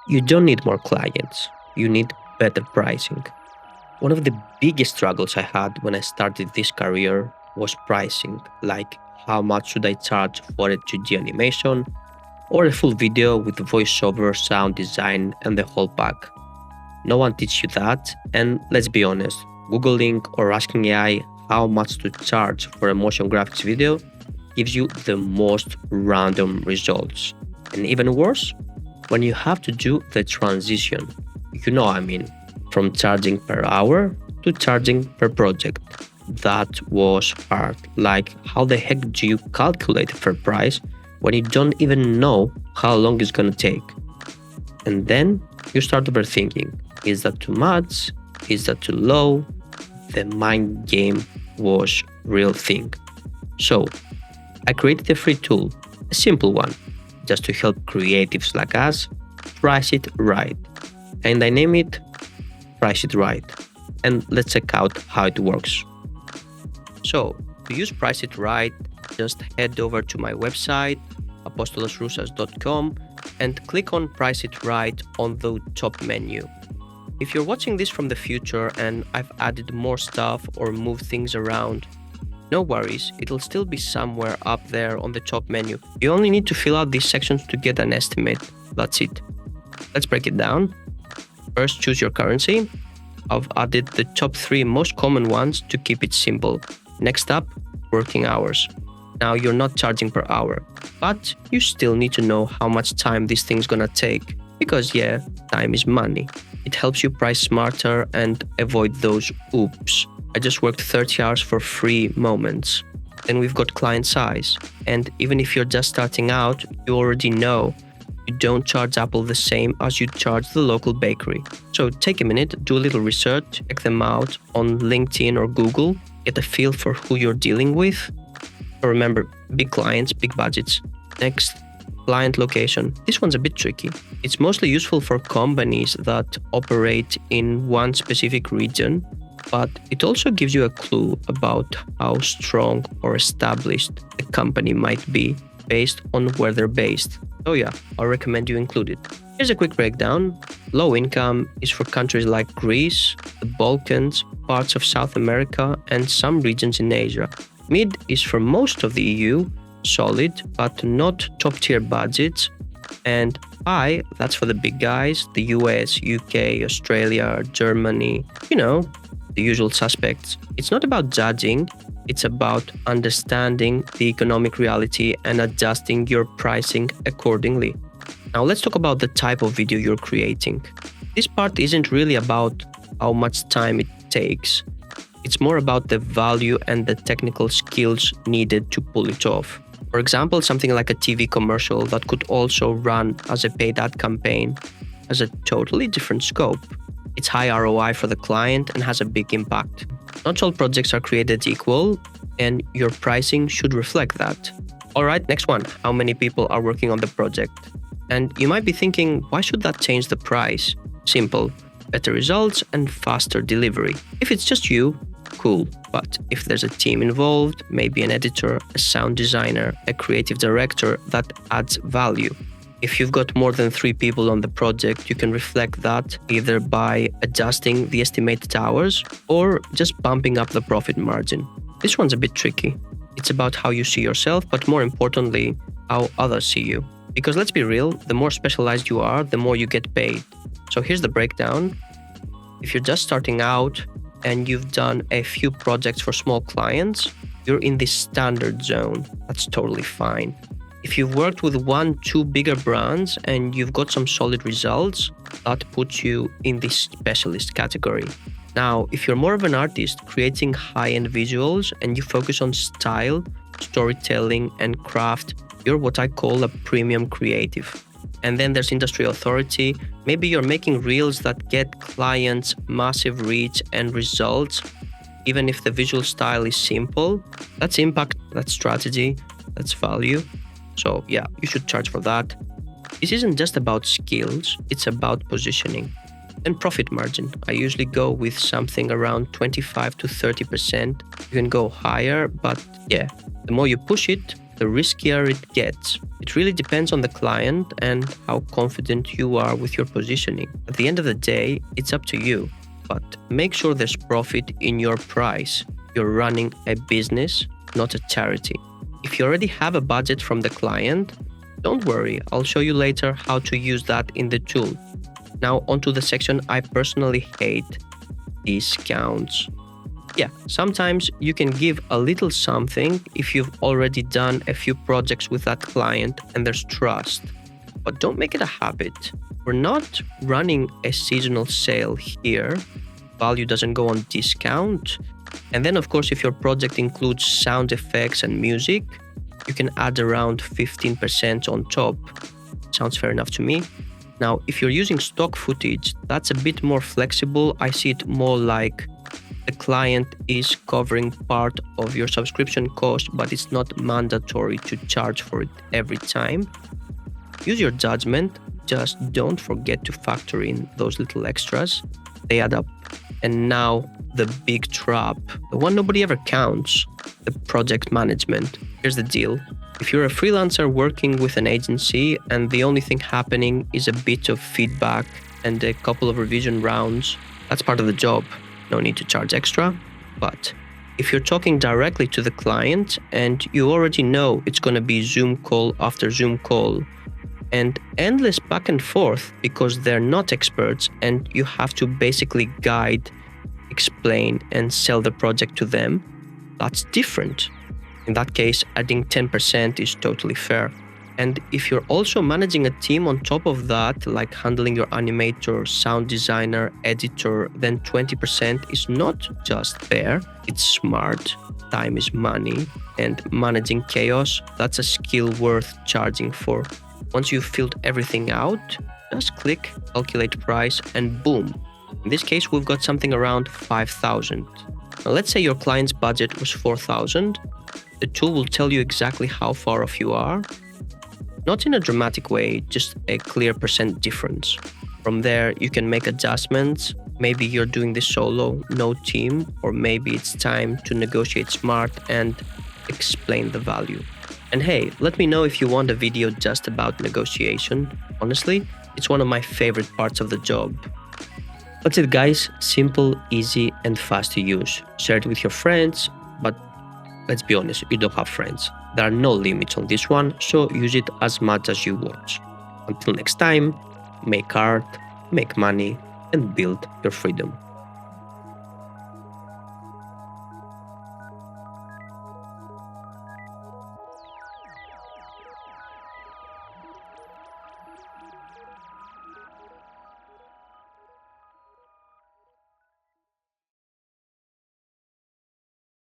You don't need more clients, you need better pricing. One of the biggest struggles I had when I started this career was pricing, like how much should I charge for a 2D animation or a full video with voiceover, sound design, and the whole pack. No one teaches you that, and let's be honest, Googling or asking AI how much to charge for a motion graphics video gives you the most random results. And even worse, when you have to do the transition, from charging per hour to charging per project. That was hard. Like, how the heck do you calculate a fair price when you don't even know how long it's gonna take? And then you start overthinking. Is that too much? Is that too low? The mind game was real thing. So I created a free tool, a simple one, just to help creatives like us price it right. And I name it Price It Right. And let's check out how it works. So to use Price It Right, just head over to my website, apostolosroussas.com, and click on Price It Right on the top menu. If you're watching this from the future and I've added more stuff or moved things around, no worries, it'll still be somewhere up there on the top menu. You only need to fill out these sections to get an estimate. That's it. Let's break it down. First, choose your currency. I've added the top 3 most common ones to keep it simple. Next up, working hours. Now you're not charging per hour, but you still need to know how much time this thing's gonna take. Because time is money. It helps you price smarter and avoid those oops, I just worked 30 hours for free moments. Then we've got client size. And even if you're just starting out, you already know you don't charge Apple the same as you charge the local bakery. So take a minute, do a little research, check them out on LinkedIn or Google, get a feel for who you're dealing with. So remember, big clients, big budgets. Next, client location. This one's a bit tricky. It's mostly useful for companies that operate in one specific region, but it also gives you a clue about how strong or established a company might be based on where they're based. Oh yeah, I recommend you include it. Here's a quick breakdown. Low income is for countries like Greece, the Balkans, parts of South America, and some regions in Asia. Mid is for most of the EU, solid, but not top-tier budgets. And high, that's for the big guys, the US, UK, Australia, Germany, the usual suspects. It's not about judging, it's about understanding the economic reality and adjusting your pricing accordingly. Now let's talk about the type of video you're creating. This part isn't really about how much time it takes. It's more about the value and the technical skills needed to pull it off. For example, something like a TV commercial that could also run as a paid ad campaign has a totally different scope. It's high ROI for the client and has a big impact. Not all projects are created equal, and your pricing should reflect that. Alright, next one. How many people are working on the project? And you might be thinking, why should that change the price? Simple. Better results and faster delivery. If it's just you, cool. But if there's a team involved, maybe an editor, a sound designer, a creative director, that adds value. If you've got more than 3 people on the project, you can reflect that either by adjusting the estimated hours or just bumping up the profit margin. This one's a bit tricky. It's about how you see yourself, but more importantly, how others see you. Because let's be real, the more specialized you are, the more you get paid. So here's the breakdown. If you're just starting out and you've done a few projects for small clients, you're in the standard zone. That's totally fine. If you've worked with 1-2 bigger brands and you've got some solid results, that puts you in the specialist category. Now, if you're more of an artist creating high-end visuals and you focus on style, storytelling, and craft, you're what I call a premium creative. And then there's industry authority. Maybe you're making reels that get clients massive reach and results, even if the visual style is simple. That's impact, that's strategy, that's value. So yeah, you should charge for that. This isn't just about skills, it's about positioning. And profit margin. I usually go with something around 25 to 30%. You can go higher, but the more you push it, the riskier it gets. It really depends on the client and how confident you are with your positioning. At the end of the day, it's up to you, but make sure there's profit in your price. You're running a business, not a charity. If you already have a budget from the client, don't worry, I'll show you later how to use that in the tool. Now onto the section I personally hate, discounts. Yeah, sometimes you can give a little something if you've already done a few projects with that client and there's trust. But don't make it a habit. We're not running a seasonal sale here. Value doesn't go on discount. And then, of course, if your project includes sound effects and music, you can add around 15% on top. Sounds fair enough to me. Now, if you're using stock footage, that's a bit more flexible. I see it more like the client is covering part of your subscription cost, but it's not mandatory to charge for it every time. Use your judgment. Just don't forget to factor in those little extras. They add up. And now the big trap, the one nobody ever counts, the project management. Here's the deal. If you're a freelancer working with an agency and the only thing happening is a bit of feedback and a couple of revision rounds, that's part of the job. No need to charge extra. But if you're talking directly to the client and you already know it's going to be Zoom call after Zoom call and endless back and forth because they're not experts and you have to basically guide, explain, and sell the project to them, that's different. In that case, adding 10% is totally fair. And if you're also managing a team on top of that, like handling your animator, sound designer, editor, then 20% is not just fair, it's smart. Time is money, and managing chaos, that's a skill worth charging for. Once you've filled everything out, just click calculate price and boom. In this case, we've got something around 5,000. Now let's say your client's budget was 4,000. The tool will tell you exactly how far off you are. Not in a dramatic way, just a clear percent difference. From there, you can make adjustments. Maybe you're doing this solo, no team, or maybe it's time to negotiate smart and explain the value. And hey, let me know if you want a video just about negotiation. Honestly, it's one of my favorite parts of the job. That's it, guys. Simple, easy, and fast to use. Share it with your friends, but let's be honest, you don't have friends. There are no limits on this one, so use it as much as you want. Until next time, make art, make money, and build your freedom.